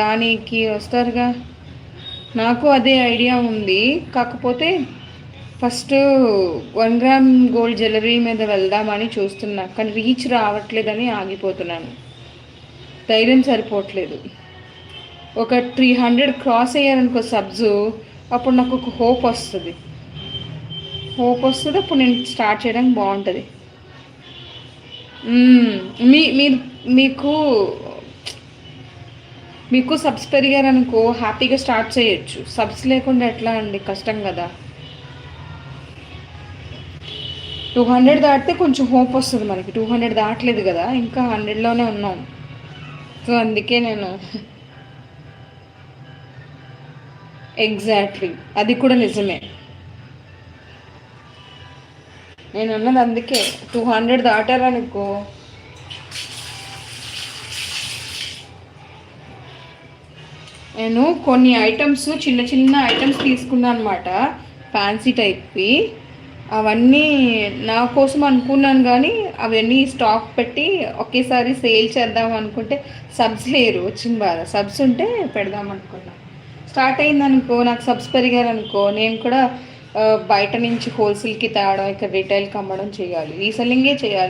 దానికి వస్తారుగా. నాకు అదే ఐడియా ఉంది. కాకపోతే ఫస్ట్ 1 గ్రామ్ గోల్డ్ జ్యువెలరీ మీద వెళ్దామని చూస్తున్నా. కానీ రీచ్ రావట్లేదని ఆగిపోతున్నాను. ధైర్యం సరిపోవట్లేదు. ఒక 300 క్రాస్ అయ్యారనుకో సబ్జు, అప్పుడు నాకు ఒక హోప్ వస్తుంది. అప్పుడు నేను స్టార్ట్ చేయడానికి బాగుంటుంది. మీరు మీకు మీకు సబ్స్ పెరిగారనుకో హ్యాపీగా స్టార్ట్ చేయొచ్చు. సబ్స్ లేకుండా ఎట్లా అండి, కష్టం కదా. 200 దాటితే కొంచెం హోప్ వస్తుంది మనకి. 200 దాటలేదు కదా, ఇంకా 100లోనే ఉన్నాం. సో అందుకే నేను ఎగ్జాక్ట్లీ, అది కూడా నిజమే. నేను అన్నది అందుకే 200 దాటారనుకో. నేను కొన్ని ఐటమ్స్, చిన్న చిన్న ఐటమ్స్ తీసుకున్నాను అనమాట, ఫ్యాన్సీ టైప్వి. అవన్నీ నా కోసం అనుకున్నాను, కానీ అవన్నీ స్టాక్ పెట్టి ఒకేసారి సేల్ చేద్దాం అనుకుంటే సబ్స్ లేరు. వచ్చిన బాధ. సబ్స్ ఉంటే పెడదాం అనుకున్నా. స్టార్ట్ అయిందనుకో, నాకు సబ్స్ పెరిగారనుకో, నేను కూడా బయట నుంచి హోల్సేల్కి తేవడం, ఇక్కడ రిటైల్కి అమ్మడం చేయాలి. రీసెల్లింగే చేయాలి.